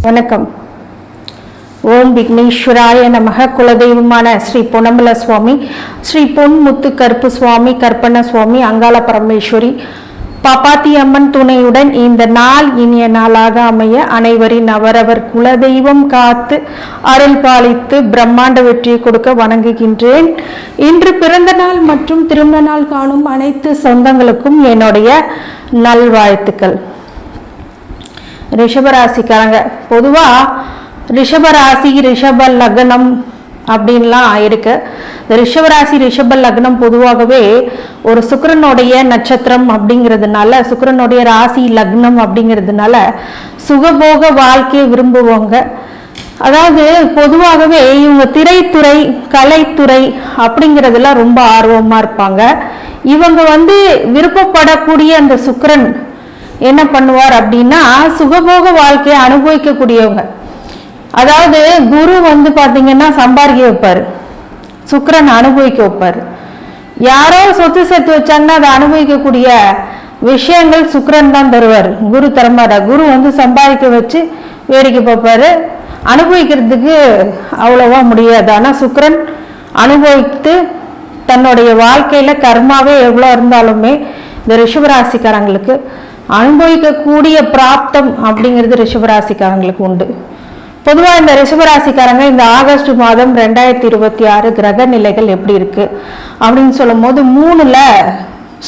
வணக்கம். ஓம் விக்னேஸ்வராய நமக. குலதெய்வமான ஸ்ரீ பொன்னம்பல சுவாமி, ஸ்ரீ பொன்முத்து கருப்பு சுவாமி, கற்பன சுவாமி, அங்காள பரமேஸ்வரி, பாப்பாத்தி அம்மன் துணையுடன் இந்த நாள் இனிய நாளாக அமைய அனைவரின் அவரவர் குலதெய்வம் காத்து அருள் பாலித்து பிரம்மாண்ட வெற்றியை கொடுக்க வணங்குகின்றேன். இன்று பிறந்த நாள் மற்றும் திருமண நாள் காணும் அனைத்து சொந்தங்களுக்கும் என்னுடைய நல்வாழ்த்துக்கள். ரிஷபராசிக்காரங்க பொதுவா ரிஷபராசி, ரிஷப லக்னம் அப்படின்லாம் இருக்கு. இந்த ரிஷபராசி, ரிஷப லக்னம் பொதுவாகவே ஒரு சுக்கிரனுடைய நட்சத்திரம் அப்படிங்கிறதுனால, சுக்கிரனுடைய ராசி லக்னம் அப்படிங்கிறதுனால சுகபோக வாழ்க்கையை விரும்புவாங்க. அதாவது பொதுவாகவே இவங்க திரைத்துறை, கலைத்துறை அப்படிங்கிறதுல ரொம்ப ஆர்வமா இருப்பாங்க. இவங்க விருப்பப்படக்கூடிய அந்த சுக்கிரன் என்ன பண்ணுவார் அப்படின்னா, சுகபோக வாழ்க்கையை அனுபவிக்கக்கூடியவங்க. அதாவது குரு பாத்தீங்கன்னா சம்பாதிக்க வைப்பாரு, சுக்கிரன் அனுபவிக்க வைப்பாரு. யாரோ சொத்து சேர்த்து வச்சாங்கன்னா அதை அனுபவிக்கக்கூடிய விஷயங்கள் சுக்கிரன் தான் தருவார், குரு தரமாட்டா. குரு சம்பாதிக்க வச்சு வேடிக்கை பார்ப்பாரு, அனுபவிக்கிறதுக்கு அவ்வளவா முடியாது. ஆனா சுக்கிரன் அனுபவித்து தன்னுடைய வாழ்க்கையில கர்மாவே எவ்வளோ இருந்தாலுமே இந்த ரிஷபராசிக்காரங்களுக்கு அனுபவிக்கக்கூடிய பிராப்தம் அப்படிங்கிறது ரிஷபராசிக்காரங்களுக்கு உண்டு. பொதுவாக இந்த ரிஷபராசிக்காரங்க இந்த ஆகஸ்ட் மாதம் 2026 கிரக நிலைகள் எப்படி இருக்கு அப்படின்னு சொல்லும் போது 3ல்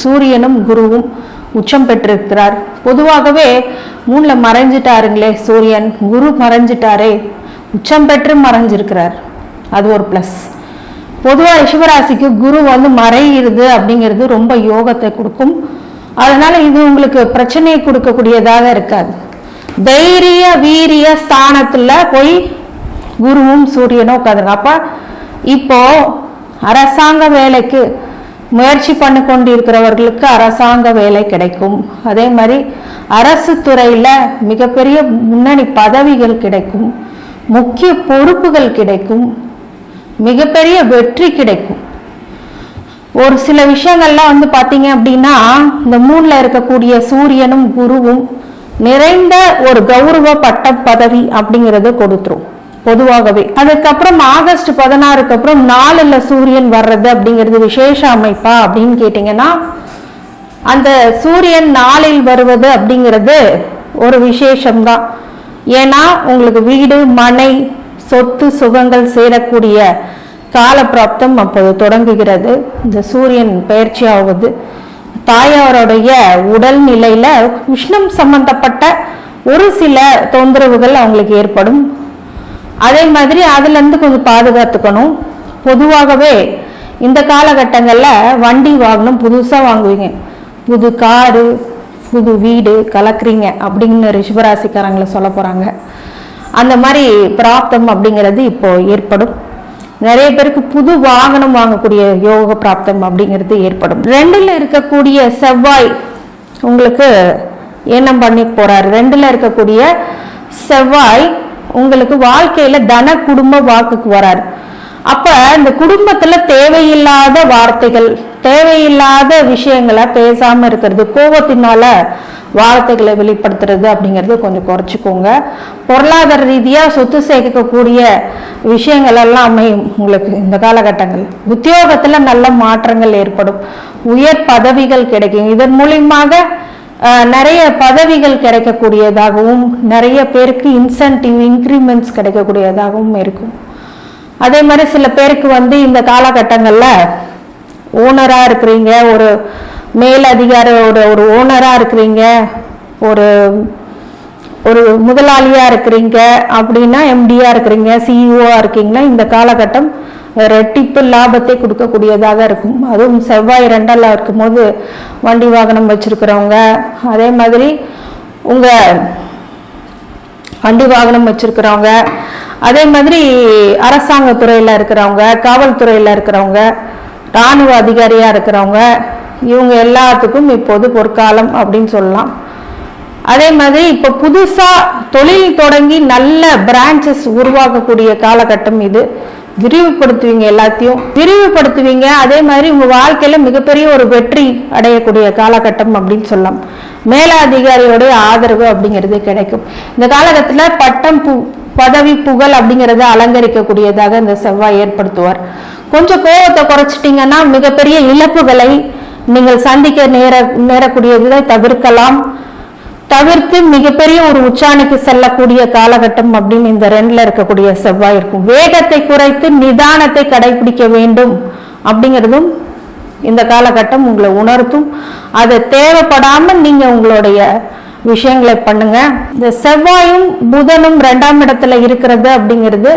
சூரியனும் குருவும் உச்சம் பெற்றிருக்கிறார். பொதுவாகவே 3ல் மறைஞ்சிட்டாருங்களே சூரியன், குரு மறைஞ்சிட்டாரே, உச்சம் பெற்று மறைஞ்சிருக்கிறார். அது ஒரு பிளஸ். பொதுவாக ரிஷபராசிக்கு குரு மறையிறது அப்படிங்கிறது ரொம்ப யோகத்தை கொடுக்கும். அதனால இது உங்களுக்கு பிரச்சனையை கொடுக்கக்கூடியதாக இருக்காது. தைரிய வீரிய ஸ்தானத்துல போய் குருவும் சூரியனும் உட்காந்துருங்க. அப்ப இப்போ அரசாங்க வேலைக்கு முயற்சி பண்ணி கொண்டிருக்கிறவர்களுக்கு அரசாங்க வேலை கிடைக்கும். அதே மாதிரி அரசு துறையில மிகப்பெரிய முன்னணி பதவிகள் கிடைக்கும், முக்கிய பொறுப்புகள் கிடைக்கும், மிகப்பெரிய வெற்றி கிடைக்கும். ஒரு சில விஷயங்கள்லாம் பாத்தீங்க அப்படின்னா இந்த 3ல் இருக்கக்கூடிய சூரியனும் குருவும் நிறைந்த ஒரு கௌரவ பட்ட பதவி அப்படிங்கறத கொடுத்துரும் பொதுவாகவே. அதுக்கப்புறம் ஆகஸ்ட் 16க்கு அப்புறம் 4ல் சூரியன் வர்றது அப்படிங்கிறது விசேஷ அமைப்பா அப்படின்னு கேட்டீங்கன்னா, அந்த சூரியன் 4ல் வருவது அப்படிங்கிறது ஒரு விசேஷம்தான். ஏன்னா உங்களுக்கு வீடு, மனை, சொத்து, சுகங்கள் சேரக்கூடிய கால பிராப்தம் அப்போது தொடங்குகிறது. இந்த சூரியன் பயிற்சி ஆகுது. தாயாருடைய உடல் நிலையில உஷ்ணம் சம்பந்தப்பட்ட ஒரு சில தொந்தரவுகள் அவங்களுக்கு ஏற்படும். அதே மாதிரி அதுல இருந்து கொஞ்சம் பாதுகாத்துக்கணும். பொதுவாகவே இந்த காலகட்டங்கள்ல வண்டி வாகனம் புதுசா வாங்குவீங்க, புது காரு, புது வீடு கலக்குறீங்க அப்படின்னு ரிஷபராசிக்காரங்களை சொல்ல போறாங்க. அந்த மாதிரி பிராப்தம் அப்படிங்கிறது இப்போ ஏற்படும். நிறைய பேருக்கு புது வாகனம் வாங்கக்கூடிய யோக பிராப்தம் அப்படிங்கிறது ஏற்படும். 2ல் இருக்கக்கூடிய செவ்வாய் உங்களுக்கு என்ன பண்ணி போறாரு, 2ல் இருக்கக்கூடிய செவ்வாய் உங்களுக்கு வாழ்க்கையில தன குடும்ப வாக்குக்கு வராரு. அப்ப இந்த குடும்பத்துல தேவையில்லாத வார்த்தைகள், தேவையில்லாத விஷயங்களை பேசாம இருக்கிறது, கோபத்தினால வார்த்தைகளை வெளிப்படுத்துறது அப்படிங்கிறது கொஞ்சம் குறைச்சிக்கோங்க. பொருளாதார ரீதியா சொத்து சேர்க்கக்கூடிய விஷயங்கள் எல்லாம் அமையும் உங்களுக்கு இந்த காலகட்டங்கள். உத்தியோகத்துல நல்ல மாற்றங்கள் ஏற்படும், உயர் பதவிகள் கிடைக்கும். இதன் மூலியமாக நிறைய பதவிகள் கிடைக்கக்கூடியதாகவும், நிறைய பேருக்கு இன்சென்டிவ், இன்க்ரிமெண்ட்ஸ் கிடைக்கக்கூடியதாகவும் இருக்கும். அதே மாதிரி சில பேருக்கு இந்த காலகட்டங்கள்ல ஓனரா இருக்கிறீங்க, ஒரு மேல் அதிகாரியோட ஒரு ஓனரா இருக்கிறீங்க, ஒரு ஒரு முதலாளியா இருக்கிறீங்க அப்படின்னா, எம்டியா இருக்கிறீங்க, சிஇஓ இருக்கீங்கன்னா இந்த காலகட்டம் ரெட்டிப்பு லாபத்தை கொடுக்கக்கூடியதாக இருக்கும். அதுவும் செவ்வாய் 2ல் இருக்கும்போது வண்டி வாகனம் வச்சிருக்கிறவங்க, அதே மாதிரி உங்க வண்டி வாகனம் வச்சிருக்கிறவங்க, அதே மாதிரி அரசாங்க துறையில இருக்கிறவங்க, காவல்துறையில இருக்கிறவங்க, இராணுவ அதிகாரியா இருக்கிறவங்க, இவங்க எல்லாத்துக்கும் இப்போது பொற்காலம் அப்படின்னு சொல்லலாம். அதே மாதிரி இப்ப புதுசா தொழில் தொடங்கி நல்ல பிரான்ச்சஸ் உருவாக்கக்கூடிய காலகட்டம் இது. விரிவுபடுத்துவீங்க, எல்லாத்தையும் விரிவுபடுத்துவீங்க. அதே மாதிரி உங்க வாழ்க்கையில மிகப்பெரிய ஒரு வெற்றி அடையக்கூடிய காலகட்டம் அப்படின்னு சொல்லலாம். மேலதிகாரியோடைய ஆதரவு அப்படிங்கிறது கிடைக்கும். இந்த காலகட்டத்துல பட்டம் பதவி புகழ் அப்படிங்கிறத அலங்கரிக்கக்கூடியதாக இந்த செவ்வாய் ஏற்படுத்துவார். கொஞ்சம் கோபத்தை குறைச்சிட்டீங்கன்னா மிகப்பெரிய இழப்புகளை நீங்கள் சந்திக்க நேரக்கூடியதை தவிர்த்து மிகப்பெரிய ஒரு உச்சாணிக்கு செல்லக்கூடிய காலகட்டம் அப்படின்னு இந்த 2ல இருக்கக்கூடிய செவ்வாய் இருக்கும். வேகத்தை குறைத்து நிதானத்தை கடைபிடிக்க வேண்டும் அப்படிங்கிறதும் இந்த காலகட்டம் உங்களை உணர்த்தும். அது தேவைப்படாம நீங்க உங்களுடைய விஷயங்களை பண்ணுங்க. இந்த செவ்வாயும் புதனும் 2ஆம் இடத்துல இருக்கிறது அப்படிங்கிறது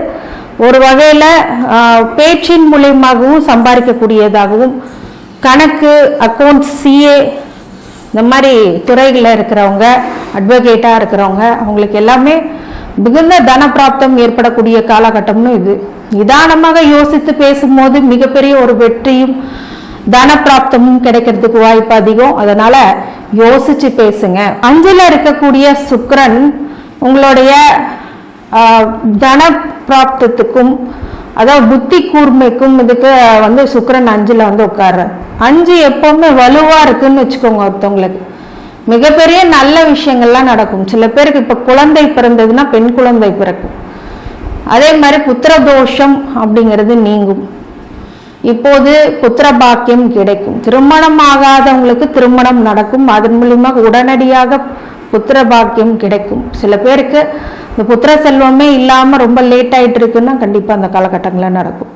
ஒரு வகையில பேச்சின் மூலியமாகவும் சம்பாதிக்கக்கூடியதாகவும், கணக்கு, அக்கௌண்ட்ஸ், சிஏ இந்த மாதிரி துறைகளில் இருக்கிறவங்க, அட்வொகேட்டாக இருக்கிறவங்க, அவங்களுக்கு எல்லாமே மிகுந்த தனப்பிராப்தம் ஏற்படக்கூடிய காலகட்டம்னு இது. நிதானமாக யோசித்து பேசும்போது மிகப்பெரிய ஒரு வெற்றியும் தனப்பிராப்தமும் கிடைக்கிறதுக்கு வாய்ப்பு அதிகம். அதனால யோசிச்சு பேசுங்க. 5ல இருக்கக்கூடிய சுக்கிரன் உங்களுடைய தன பிராப்தத்துக்கும், அதாவது புத்தி கூர்மைக்கும் இதுக்கு சுக்கிரன் 5ல உட்கார்ற. 5 எப்பவுமே வலுவா இருக்குன்னு வச்சுக்கோங்க. ஒருத்தவங்களுக்கு மிகப்பெரிய நல்ல விஷயங்கள்லாம் நடக்கும். சில பேருக்கு இப்ப குழந்தை பிறந்ததுன்னா பெண் குழந்தை பிறக்கும். அதே மாதிரி புத்திர தோஷம் அப்படிங்கிறது நீங்கும். இப்போது புத்திர பாக்கியம் கிடைக்கும். திருமணம் ஆகாதவங்களுக்கு திருமணம் நடக்கும். அதன் மூலியமாக உடனடியாக புத்திர பாக்கியம் கிடைக்கும். சில பேருக்கு இந்த புத்திர செல்வமே இல்லாம ரொம்ப லேட் ஆயிட்டு இருக்குன்னா கண்டிப்பா அந்த காலகட்டங்களில் நடக்கும்.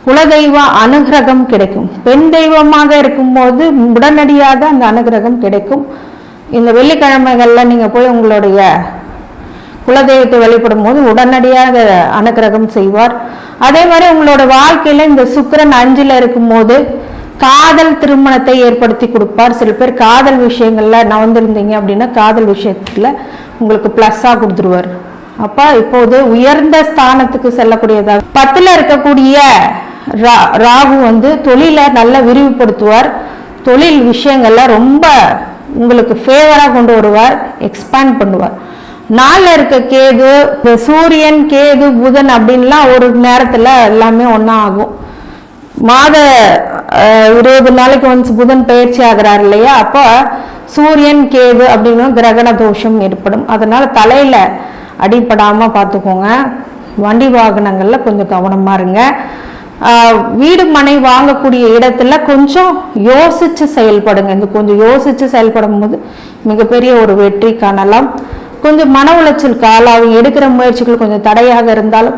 குலதெய்வ அனுகிரகம் கிடைக்கும். பெண் தெய்வமாக இருக்கும்போது உடனடியாக அந்த அனுகிரகம் கிடைக்கும். இந்த வெள்ளிக்கிழமைகள்ல நீங்க போய் உங்களுடைய குலதெய்வத்தை வழிபடும் போது உடனடியாக அனுகிரகம் செய்வார். அதே மாதிரி உங்களோட வாழ்க்கையில இந்த சுக்கிரன் 5ல இருக்கும்போது காதல் திருமணத்தை ஏற்படுத்தி கொடுப்பார். சில பேர் காதல் விஷயங்கள்ல நவந்திருந்தீங்க அப்படின்னா காதல் விஷயத்துல உங்களுக்கு பிளஸ்ஸா கொடுத்துருவார். அப்ப இப்போது உயர்ந்த ஸ்தானத்துக்கு செல்லக்கூடியதாக 10ல இருக்கக்கூடிய ராகு தொழிலை நல்லா விரிவுபடுத்துவார். தொழில் விஷயங்கள்ல ரொம்ப உங்களுக்கு ஃபேவரா கொண்டு வருவார், எக்ஸ்பேண்ட் பண்ணுவார். 4ல இருக்க கேது, சூரியன், கேது, புதன் அப்படின்லாம் ஒரு நேரத்துல எல்லாமே ஒன்னா ஆகும். மாத 20 நாளைக்கு ஒன்ஸ் புதன் பயிற்சி ஆகிறார் இல்லையா, அப்ப சூரியன், கேது அப்படின்னு கிரகண தோஷம் ஏற்படும். அதனால தலையில அடிப்படாம பார்த்துக்கோங்க. வண்டி வாகனங்கள்ல கொஞ்சம் கவனமா இருங்க. வீடு மனை வாங்கக்கூடிய இடத்துல கொஞ்சம் யோசிச்சு செயல்படுங்க. இந்த கொஞ்சம் யோசிச்சு செயல்படும் போது மிகப்பெரிய ஒரு வெற்றி காணலாம். கொஞ்சம் மன உளைச்சல் காலாவும் எடுக்கிற முயற்சிகள் கொஞ்சம் தடையாக இருந்தாலும்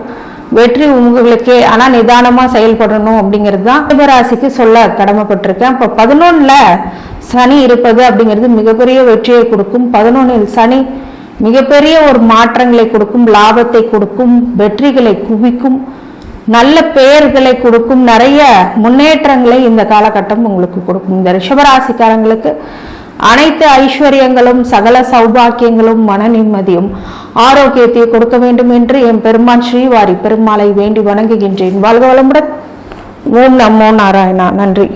வெற்றி உங்களுக்கே. ஆனா நிதானமா செயல்படணும் அப்படிங்கிறது தான் ரிஷபராசிக்கு சொல்ல கடமைப்பட்டிருக்கேன். இப்ப 11ல சனி இருப்பது அப்படிங்கிறது மிகப்பெரிய வெற்றியை கொடுக்கும். 11ல் சனி மிகப்பெரிய ஒரு மாற்றங்களை கொடுக்கும், லாபத்தை கொடுக்கும், வெற்றிகளை குவிக்கும், நல்ல பெயர்களை கொடுக்கும், நிறைய முன்னேற்றங்களை இந்த காலகட்டம் உங்களுக்கு கொடுக்கும். இந்த ரிஷபராசிக்காரங்களுக்கு அனைத்து ஐஸ்வர்யங்களும், சகல சௌபாக்கியங்களும், மன நிம்மதியும், ஆரோக்கியத்தை கொடுக்க வேண்டும் என்று என் பெருமான் ஸ்ரீவாரி பெருமாளை வேண்டி வணங்குகின்றேன். வாழ்க வளமுடன். ஓம் நமோ நாராயணா. நன்றி.